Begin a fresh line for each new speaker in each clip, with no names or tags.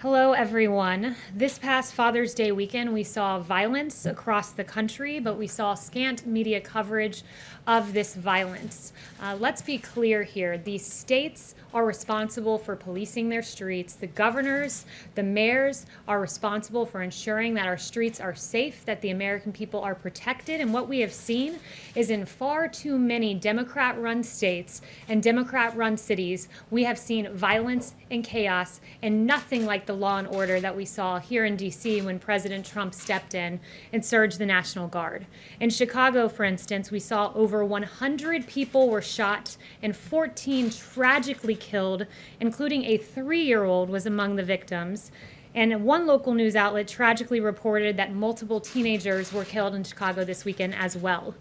Hello, everyone. This past Father's Day weekend, we saw violence across the country, but we saw scant media coverage of this violence. Let's be clear here. The states are responsible for policing their streets. The governors, the mayors are responsible for ensuring that our streets are safe, that the American people are protected. And what we have seen is in far too many Democrat-run states and Democrat-run cities, we have seen violence and chaos and nothing like the law and order that we saw here in D.C. when President Trump stepped in and surged the National Guard. In Chicago, for instance, we saw over 100 people were shot and 14 tragically killed, including a 3-year-old was among the victims. And one local news outlet tragically reported that multiple teenagers were killed in Chicago this weekend as well.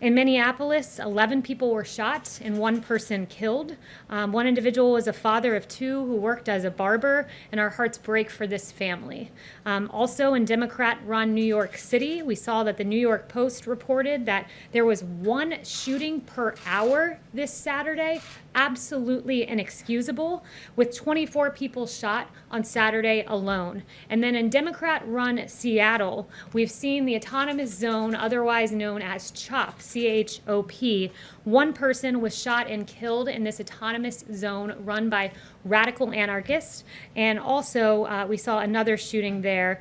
In Minneapolis, 11 people were shot and 1 person killed. One individual was a father of 2 who worked as a barber, and our hearts break for this family. Also in Democrat-run New York City, we saw that the New York Post reported that there was 1 shooting per hour this Saturday, absolutely inexcusable, with 24 people shot on Saturday alone. And then in Democrat-run Seattle, we've seen the autonomous zone, otherwise known as CHOP, C-H-O-P. 1 person was shot and killed in this autonomous zone run by radical anarchists. And also, we saw another shooting there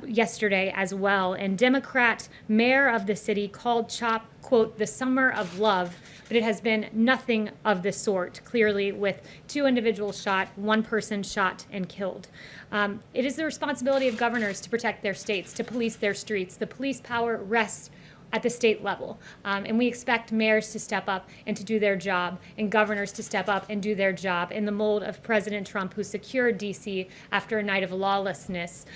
yesterday as well. And Democrat mayor of the city called CHOP, quote, the summer of love. But it has been nothing of the sort, clearly, with 2 individuals shot, 1 person shot and killed. It is the responsibility of governors to protect their states, to police their streets. The police power rests at the state level. And we expect mayors to step up and to do their job, and governors to step up and do their job in the mold of President Trump, who secured D.C. after a night of lawlessness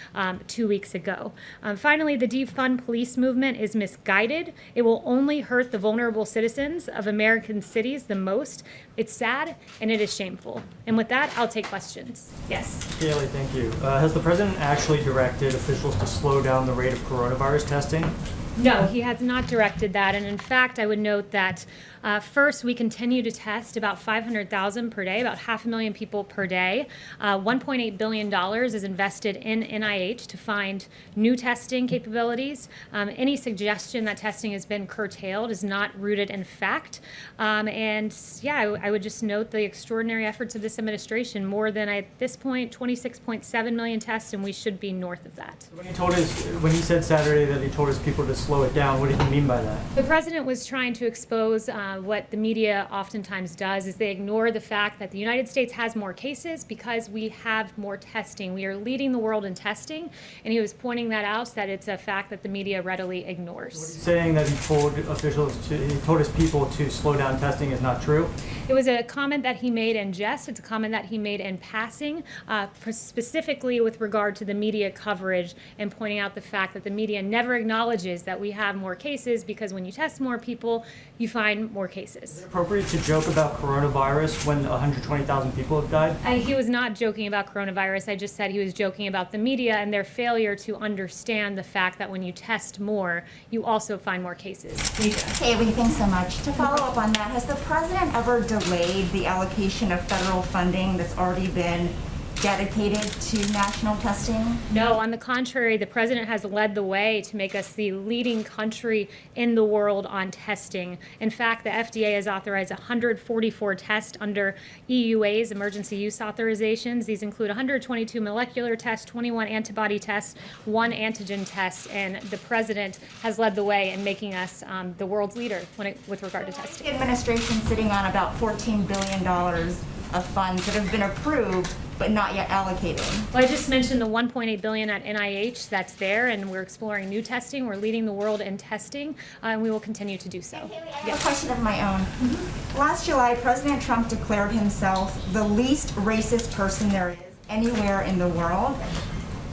2 weeks ago. Finally, the defund police movement is misguided. It will only hurt the vulnerable citizens of American cities the most. It's sad and it is shameful. And with that, I'll take questions. Yes.
Haley, thank you. Has the president actually directed officials to slow down the rate of coronavirus testing?
No, he has not directed that. And in fact, I would note that first, we continue to test about 500,000 per day, about 500,000 people per day. $1.8 billion is invested in NIH to find new testing capabilities. Any suggestion that testing has been curtailed is not rooted in fact. And yeah, I would just note the extraordinary efforts of this administration, more than at this point, 26.7 million tests, and we should be north of that.
When he said Saturday that he told his people to slow it down, what did he mean by that?
The president was trying to expose what the media oftentimes does is they ignore the fact that the United States has more cases because we have more testing. We are leading the world in testing, and he was pointing that out, that it's a fact that the media readily ignores.
What he's saying that he told his people to slow down testing is not true?
It was a comment that he made in jest. It's a comment that he made in passing, specifically with regard to the media coverage and pointing out the fact that the media never acknowledges that we have more cases because when you test more people, you find more cases.
Is it appropriate to joke about coronavirus when 120,000 people have died?
He was not joking about coronavirus. I just said he was joking about the media and their failure to understand the fact that when you test more, you also find more cases.
Haley, thanks so much. To follow up on that, has the president ever delayed the allocation of federal funding that's already been dedicated to national testing?
No, on the contrary, the president has led the way to make us the leading country in the world on testing. In fact, the FDA has authorized 144 tests under EUA's emergency use authorizations. These include 122 molecular tests, 21 antibody tests, 1 antigen test, and the president has led the way in making us the world's leader with regard to testing.
The administration sitting on about $14 billion of funds that have been approved but not yet allocated.
Well, I just mentioned the $1.8 billion at NIH that's there, and we're exploring new testing. We're leading the world in testing, and we will continue to do so.
Haley, I have a question of my own. Last July, President Trump declared himself the least racist person there is anywhere in the world.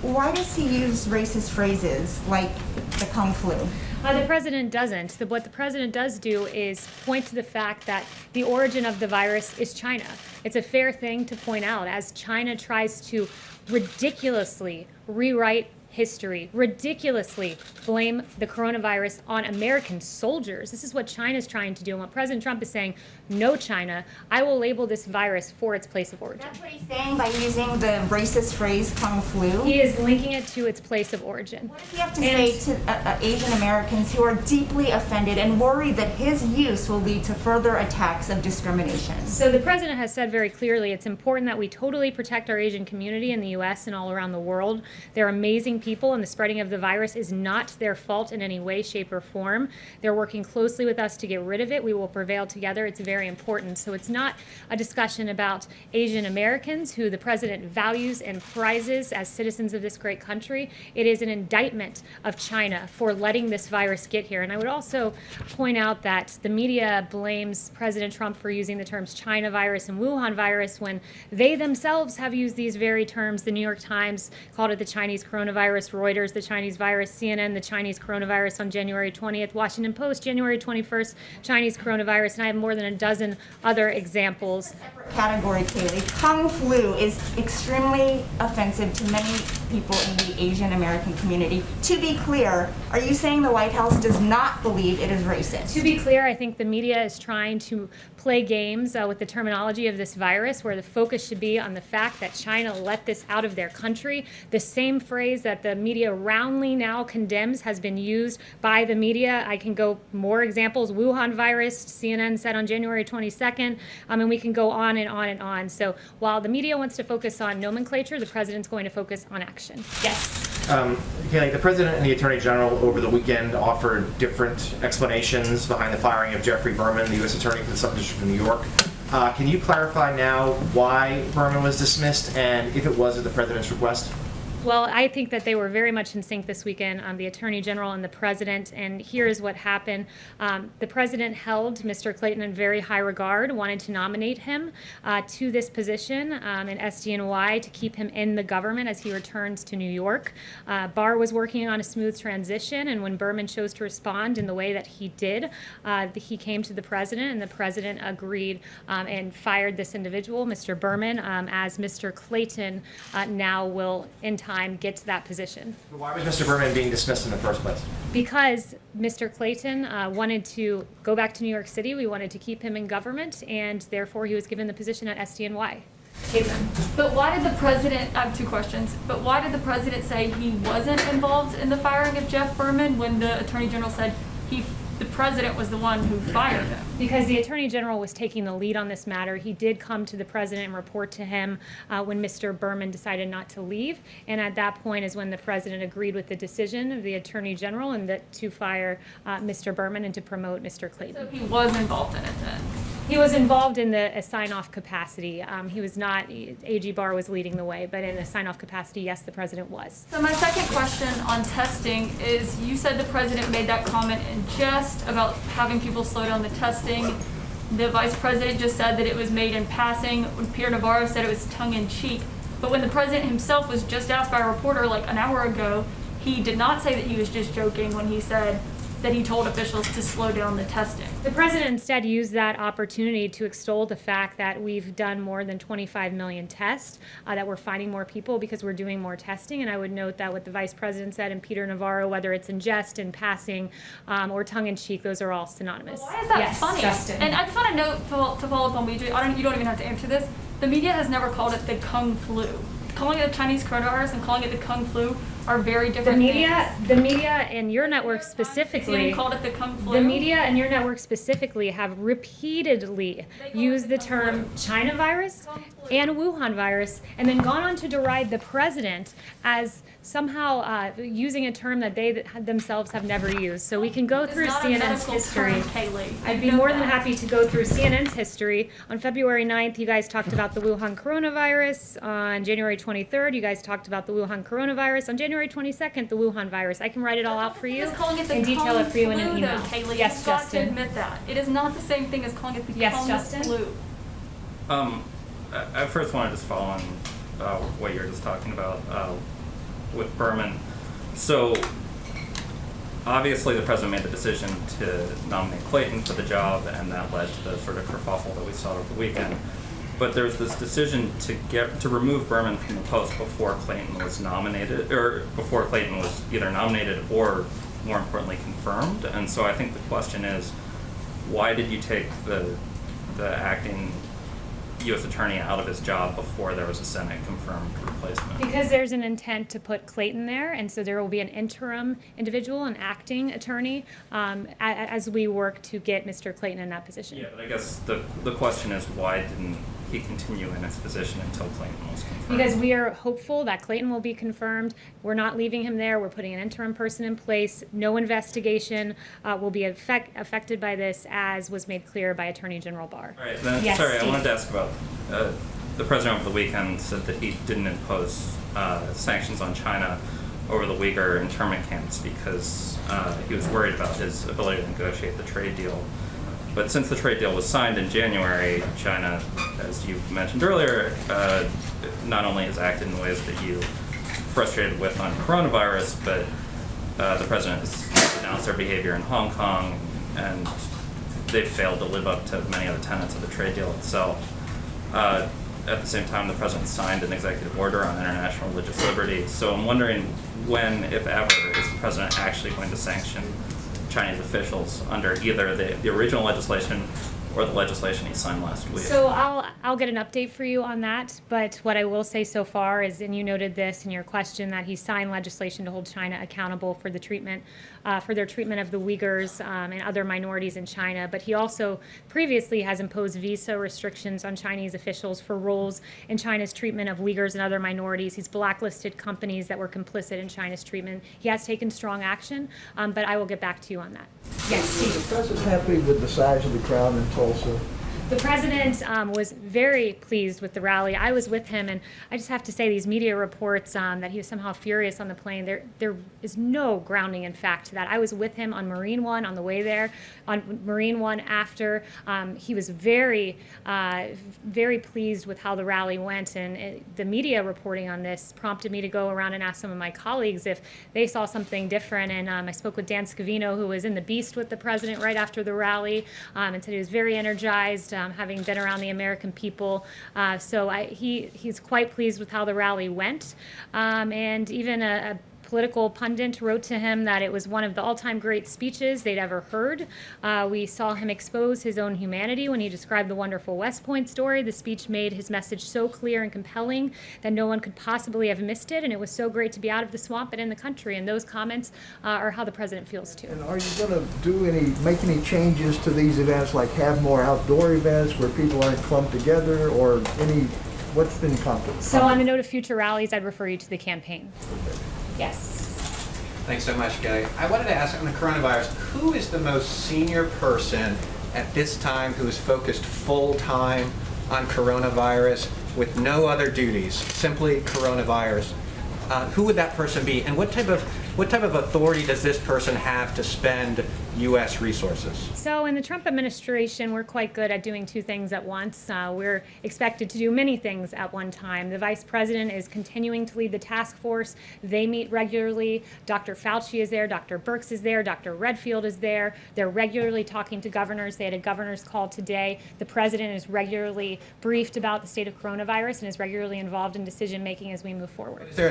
Why does he use racist phrases like the Kung flu?
The president doesn't. What the president does do is point to the fact that the origin of the virus is China. It's a fair thing to point out as China tries to ridiculously rewrite history, ridiculously blame the coronavirus on American soldiers. This is what China's trying to do. And what President Trump is saying, no, China, I will label this virus for its place of origin.
That's what he's saying by using the racist phrase Kung Flu?
He is linking it to its place of origin.
What does he have to say to Asian Americans who are deeply offended and worried that his use will lead to further attacks of discrimination?
So the president has said very clearly it's important that we totally protect our Asian community in the U.S. and all around the world. They're amazing people, and the spreading of the virus is not their fault in any way, shape, or form. They're working closely with us to get rid of it. We will prevail together. It's very important. So it's not a discussion about Asian Americans, who the president values and prizes as citizens of this great country. It is an indictment of China for letting this virus get here. And I would also point out that the media blames President Trump for using the terms China virus and Wuhan virus when they themselves have used these very terms. The New York Times called it the Chinese coronavirus, Reuters the Chinese virus, CNN the Chinese coronavirus on January 20th, Washington Post January 21st, Chinese coronavirus, and I have more than a dozen other examples.
Separate category, Kaylee. Kung Flu is extremely offensive to many people in the Asian American community. To be clear, are you saying the White House does not believe it is racist?
To be clear, I think the media is trying to play games with the terminology of this virus, where the focus should be on the fact that China let this out of their country. The same phrase that the media roundly now condemns has been used by the media. I can go more examples. Wuhan virus, CNN said on January 22nd, and we can go on and on and on. So while the media wants to focus on nomenclature, the president's going to focus on action. Yes.
Kaylee, the president and the attorney general over the weekend offered different explanations behind the firing of Jeffrey Berman, the U.S. attorney for the Southern District of New York. Can you clarify now why Berman was dismissed and if it was at the president's request?
Well, I think that they were very much in sync this weekend, the Attorney General and the President, and here's what happened. The President held Mr. Clayton in very high regard, wanted to nominate him to this position in SDNY to keep him in the government as he returns to New York. Barr was working on a smooth transition, and when Berman chose to respond in the way that he did, he came to the President, and the President agreed and fired this individual, Mr. Berman, as Mr. Clayton now will, in time, get to that position.
Why was Mr. Berman being dismissed in the first place?
Because Mr. Clayton wanted to go back to New York City. We wanted to keep him in government, and therefore he was given the position at SDNY.
But why did the president, I have two questions, but why did the president say he wasn't involved in the firing of Jeff Berman when the Attorney General said the president was the one who fired him?
Because the Attorney General was taking the lead on this matter. He did come to the President and report to him when Mr. Berman decided not to leave. And at that point is when the President agreed with the decision of the Attorney General and to fire Mr. Berman and to promote Mr. Clayton.
So he was involved in it then?
He was involved in a sign-off capacity. He was not, AG Barr was leading the way, but in a sign-off capacity, yes, the President was.
So my second question on testing is, you said the President made that comment in jest about having people slow down the testing. The Vice President just said that it was made in passing. When Pierre Navarro said it was tongue-in-cheek. But when the President himself was just asked by a reporter like an hour ago, he did not say that he was just joking when he said that he told officials to slow down the testing.
The President instead used that opportunity to extol the fact that we've done more than 25 million tests, that we're finding more people because we're doing more testing. And I would note that what the Vice President said and Peter Navarro, whether it's in jest, in passing, or tongue-in-cheek, those are all synonymous.
Well, why is that
yes,
funny?
Justin.
And I just want to note, to follow up on BJ, you don't even have to answer this. The media has never called it the Kung Flu. Calling it the Chinese coronavirus and calling it the Kung Flu are very different things.
The media and your network specifically,
called it the Kung Flu.
the media and your network specifically have repeatedly used the term China virus and Wuhan virus, and then gone on to deride the President as somehow using a term that they themselves have never used. So we can go through CNN's history. I'd be more than happy to go through CNN's history. On February 9th, you guys talked about the Wuhan coronavirus. On January 23rd, you guys talked about the Wuhan coronavirus. On January 22nd, the Wuhan virus. I can write it all out for you and detail it for you in an email.
Kaylee,
Yes,
you've got
Justin.
to admit that. It is not the same thing as calling it the Kung
Justin.
Flu.
I first want to just follow on what you're just talking about with Berman. So obviously the president made the decision to nominate Clayton for the job, and that led to the sort of kerfuffle that we saw over the weekend. But there's this decision to remove Berman from the post before Clayton was nominated, or before Clayton was either nominated or, more importantly, confirmed. And so I think the question is, why did you take the acting U.S. attorney out of his job before there was a Senate confirmed replacement?
Because there's an intent to put Clayton there, and so there will be an interim individual, an acting attorney, as we work to get Mr. Clayton in that position.
Yeah, but I guess the question is, why didn't he continue in his position until Clayton was confirmed?
Because we are hopeful that Clayton will be confirmed. We're not leaving him there. We're putting an interim person in place. No investigation will be affected by this, as was made clear by Attorney General Barr.
All right, then,
Yes,
sorry,
Steve.
I wanted to ask about the president over the weekend said that he didn't impose sanctions on China over the Uyghur internment camps because he was worried about his ability to negotiate the trade deal. But since the trade deal was signed in January, China, as you mentioned earlier, not only has acted in ways that you frustrated with on coronavirus, but the president has denounced their behavior in Hong Kong, and they've failed to live up to many of the tenets of the trade deal itself. At the same time, the president signed an executive order on international religious liberty. So I'm wondering when, if ever, is the president actually going to sanction Chinese officials under either the original legislation or the legislation he signed last week?
So I'll get an update for you on that, but what I will say so far is, and you noted this in your question, that he signed legislation to hold China accountable for the treatment, for their treatment of the Uyghurs and other minorities in China. But he also previously has imposed visa restrictions on Chinese officials for roles in China's treatment of Uyghurs and other minorities. He's blacklisted companies that were complicit in China's treatment. He has taken strong action, but I will get back to you on that. Yes, Steve.
Is the president happy with the size of the crowd in Tulsa?
The president was very pleased with the rally. I was with him, and I just have to say, these media reports that he was somehow furious on the plane, there is no grounding in fact to that. I was with him on Marine One on the way there, on Marine One after. He was very, very pleased with how the rally went, and the media reporting on this prompted me to go around and ask some of my colleagues if they saw something different. And I spoke with Dan Scavino, who was in the Beast with the president right after the rally, and said he was very energized, having been around the American people. So he's quite pleased with how the rally went. And even a political pundit wrote to him that it was one of the all-time great speeches they'd ever heard. We saw him expose his own humanity when he described the wonderful West Point story. The speech made his message so clear and compelling that no one could possibly have missed it, and it was so great to be out of the swamp and in the country. And those comments are how the president feels too.
And are you going to make any changes to these events, like have more outdoor events where people aren't clumped together, or what's been accomplished?
So on the note of future rallies, I'd refer you to the campaign. Yes.
Thanks so much, Kelly. I wanted to ask on the coronavirus, who is the most senior person at this time who is focused full-time on coronavirus with no other duties, simply coronavirus? Who would that person be, and what type of authority does this person have to spend U.S. resources?
So in the Trump administration, we're quite good at doing two things at once. We're expected to do many things at one time. The vice president is continuing to lead the task force. They meet regularly. Dr. Fauci is there. Dr. Birx is there. Dr. Redfield is there. They're regularly talking to governors. They had a governor's call today. The president is regularly briefed about the state of coronavirus and is regularly involved in decision making as we move forward.
Is there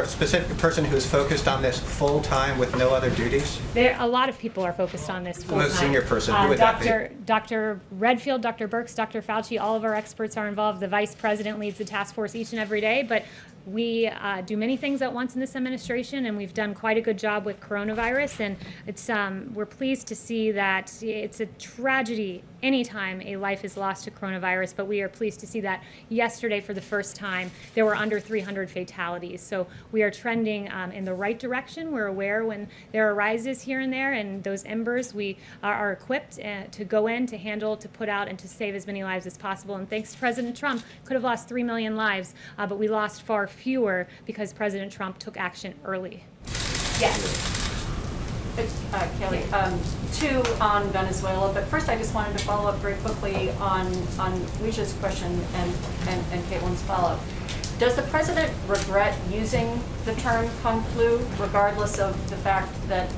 a specific person who is focused on this full-time with no other duties?
A lot of people are focused on this full-time.
The most senior person, who would that be?
Dr. Redfield, Dr. Birx, Dr. Fauci, all of our experts are involved. The vice president leads the task force each and every day, but we do many things at once in this administration, and we've done quite a good job with coronavirus. And it's we're pleased to see that it's a tragedy anytime a life is lost to coronavirus, but we are pleased to see that yesterday, for the first time, there were under 300 fatalities. So we are trending in the right direction. We're aware when there arises here and there, and those embers, we are equipped to go in, to handle, to put out, and to save as many lives as possible. And thanks to President Trump, could have lost 3 million lives, but we lost far fewer because President Trump took action early. Yes.
Kelly, two on Venezuela, but first I just wanted to follow up very quickly on Leisha's question and Caitlin's follow-up. Does the president regret using the term Kung Flu, regardless of the fact that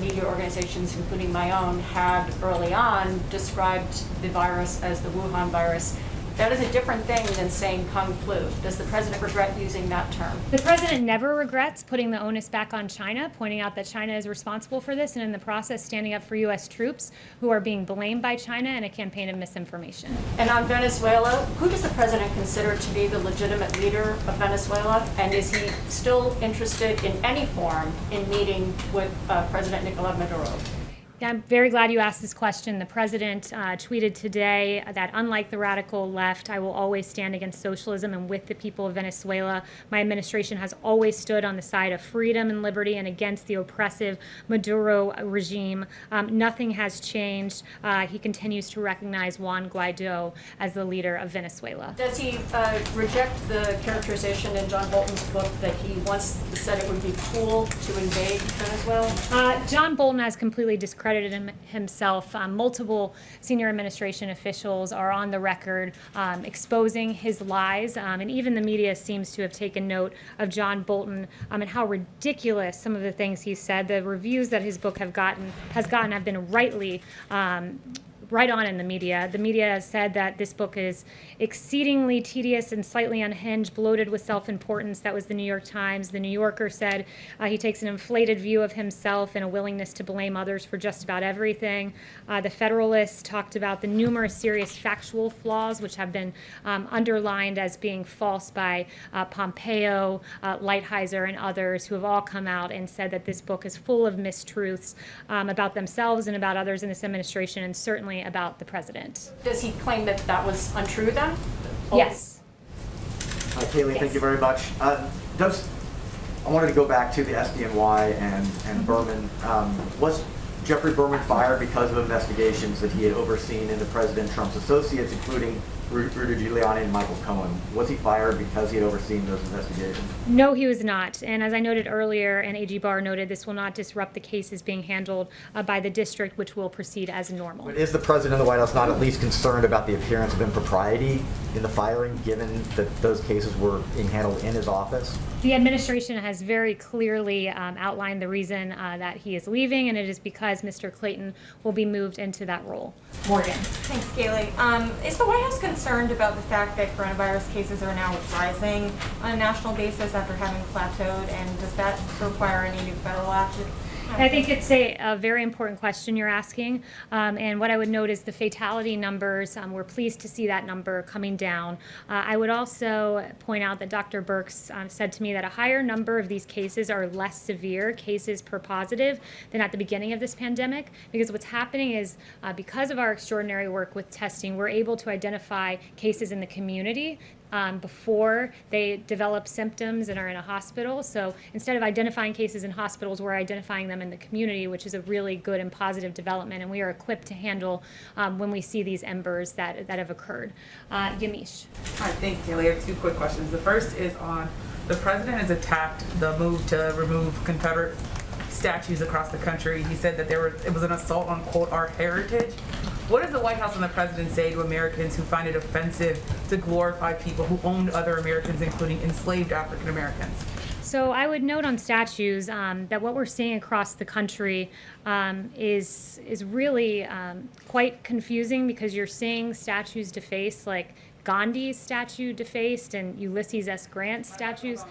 media organizations, including my own, had early on described the virus as the Wuhan virus, That is a different thing than saying Kung flu. Does the president regret using that term?
The president never regrets putting the onus back on China, pointing out that China is responsible for this, and in the process standing up for U.S. troops who are being blamed by China in a campaign of misinformation.
And on Venezuela, who does the president consider to be the legitimate leader of Venezuela? And is he still interested in any form in meeting with President Nicolás Maduro?
Yeah, I'm very glad you asked this question. The president tweeted today that unlike the radical left, I will always stand against socialism and with the people of Venezuela. My administration has always stood on the side of freedom and liberty and against the oppressive Maduro regime. Nothing has changed. He continues to recognize Juan Guaido as the leader of Venezuela.
Does he reject the characterization in John Bolton's book that he once said it would be cool to invade Venezuela?
John Bolton has completely discredited himself. Multiple senior administration officials are on the record exposing his lies, and even the media seems to have taken note of John Bolton and how ridiculous some of the things he said. The reviews that his book has gotten have been rightly right on in the media. The media has said that this book is exceedingly tedious and slightly unhinged, bloated with self-importance. That was the New York Times. The New Yorker said he takes an inflated view of himself and a willingness to blame others for just about everything. The Federalist talked about the numerous serious factual flaws which have been underlined as being false by Pompeo, Lighthizer, and others who have all come out and said that this book is full of mistruths about themselves and about others in this administration, and certainly about the president.
Does he claim that that was untrue then?
Yes.
Kaylee, thank you very much. I wanted to go back to the SDNY and Berman. Was Jeffrey Berman fired because of investigations that he had overseen into President Trump's associates, including Rudy Giuliani and Michael Cohen? Was he fired because he had overseen those investigations?
No, he was not. And as I noted earlier, and AG Barr noted, this will not disrupt the cases being handled by the district, which will proceed as normal.
But is the president of the White House not at least concerned about the appearance of impropriety in the firing, given that those cases were being handled in his office?
The administration has very clearly outlined the reason that he is leaving, and it is because Mr. Clayton will be moved into that role. Morgan.
Thanks, Kaylee. Is the White House concerned about the fact that coronavirus cases are now rising on a national basis after having plateaued, and does that require any new federal action?
I think it's a very important question you're asking, and what I would note is the fatality numbers. We're pleased to see that number coming down. I would also point out that Dr. Birx said to me that a higher number of these cases are less severe cases per positive than at the beginning of this pandemic, because what's happening is because of our extraordinary work with testing, we're able to identify cases in the community before they develop symptoms and are in a hospital. So instead of identifying cases in hospitals, we're identifying them in the community, which is a really good and positive development, and we are equipped to handle when we see these embers that have occurred. Yamish.
Hi, thanks, Kaylee. I have two quick questions. The first is on the president has attacked the move to remove Confederate statues across the country. He said that it was an assault on, quote, our heritage. What does the White House and the president say to Americans who find it offensive to glorify people who owned other Americans, including enslaved African Americans?
So I would note on statues that what we're seeing across the country is really quite confusing, because you're seeing statues defaced, like Gandhi's statue defaced and Ulysses S. Grant's statues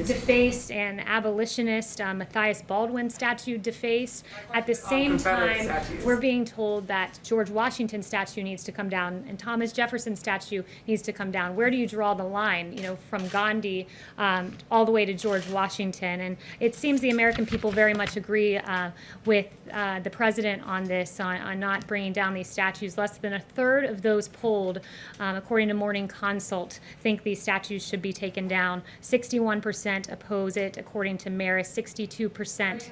defaced, and abolitionist Matthias Baldwin's statue defaced. At the same time, we're being told that George Washington's statue needs to come down and Thomas Jefferson's statue needs to come down. Where do you draw the line, from Gandhi all the way to George Washington? And it seems the American people very much agree with the president on this, on not bringing down these statues. Less than a third of those polled, according to Morning Consult, think these statues should be taken down. 61% oppose it, according to Marist. 62%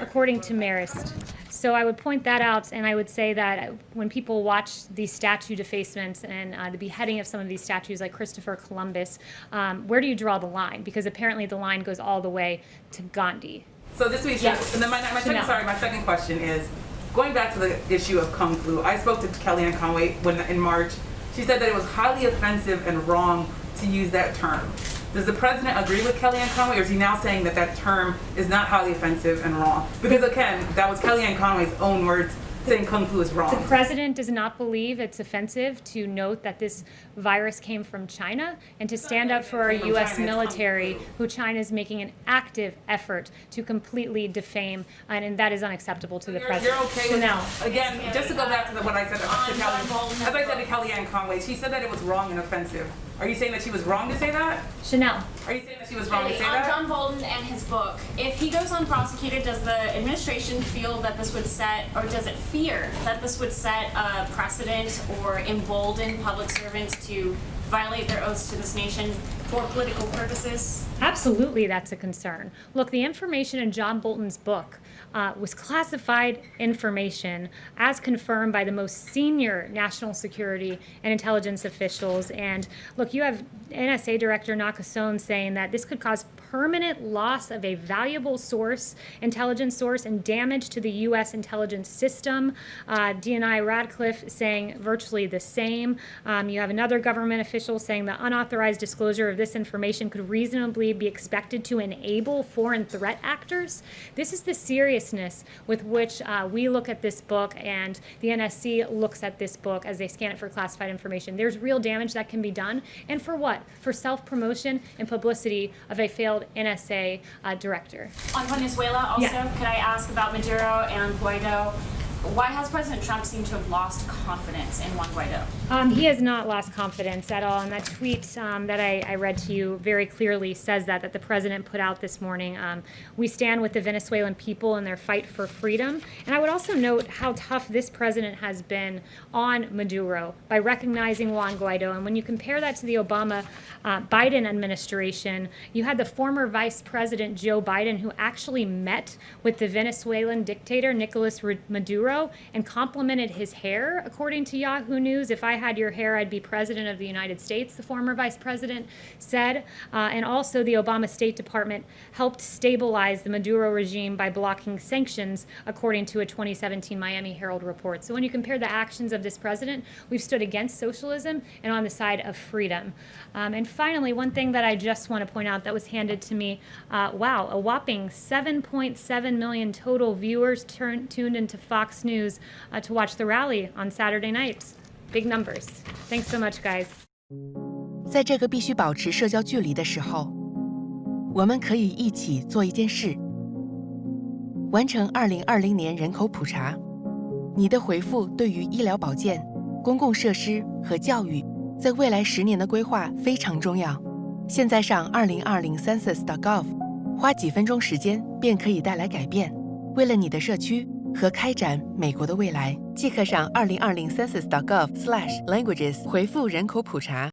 according to Marist. So I would point that out, and I would say that when people watch these statue defacements and the beheading of some of these statues like Christopher Columbus, where do you draw the line? Because apparently the line goes all the way to Gandhi.
So this week, yes. And then my second question is, going back to the issue of Kung flu, I spoke to Kellyanne Conway in March. She said that it was highly offensive and wrong to use that term. Does the president agree with Kellyanne Conway, or is he now saying that that term is not highly offensive and wrong? Because again, that was Kellyanne Conway's own words saying kung fu is wrong.
The president does not believe it's offensive to note that this virus came from China and to stand up for our U.S. military, who China is making an active effort to completely defame, and that is unacceptable to the president.
You're okay with
Chanel.
Again, just to go back to what I said to Kelly, as I said to Kellyanne Conway, she said that it was wrong and offensive. Are you saying that she was wrong to say that?
Chanel.
Are you saying that she was wrong to say
On
that?
John Bolton and his book, if he goes unprosecuted, does the administration feel that this would set, or does it fear that this would set a precedent or embolden public servants to violate their oaths to this nation for political purposes?
Absolutely, that's a concern. Look, the information in John Bolton's book was classified information as confirmed by the most senior national security and intelligence officials. And look, you have NSA Director Nakasone saying that this could cause permanent loss of a valuable source, intelligence source, and damage to the U.S. intelligence system. DNI Radcliffe saying virtually the same. You have another government official saying the unauthorized disclosure of this information could reasonably be expected to enable foreign threat actors. This is the seriousness with which we look at this book, and the NSC looks at this book as they scan it for classified information. There's real damage that can be done. And for what? For self-promotion and publicity of a failed NSA director.
On Venezuela also,
Yeah.
could I ask about Maduro and Guaido? Why has President Trump seemed to have lost confidence in Juan Guaido?
He has not lost confidence at all. And that tweet that I read to you very clearly says that the president put out this morning. We stand with the Venezuelan people in their fight for freedom. And I would also note how tough this president has been on Maduro by recognizing Juan Guaido. And when you compare that to the Obama-Biden administration, you had the former Vice President Joe Biden, who actually met with the Venezuelan dictator Nicolas Maduro and complimented his hair, according to Yahoo News. If I had your hair, I'd be president of the United States, the former vice president said. And also the Obama State Department helped stabilize the Maduro regime by blocking sanctions, according to a 2017 Miami Herald report. So when you compare the actions of this president, we've stood against socialism and on the side of freedom. And finally, one thing that I just want to point out that was handed to me, wow, a whopping 7.7 million total viewers tuned into Fox News to watch the rally on Saturday night. Big numbers. Thanks so much, guys.
在这个必须保持社交距离的时候，我们可以一起做一件事，完成2020年人口普查。你的回复对于医疗保健、公共设施和教育在未来10年的规划非常重要。现在上2020 census.gov， 花几分钟时间便可以带来改变。为了你的社区和开展美国的未来，即刻上2020 census.gov/languages 回复人口普查。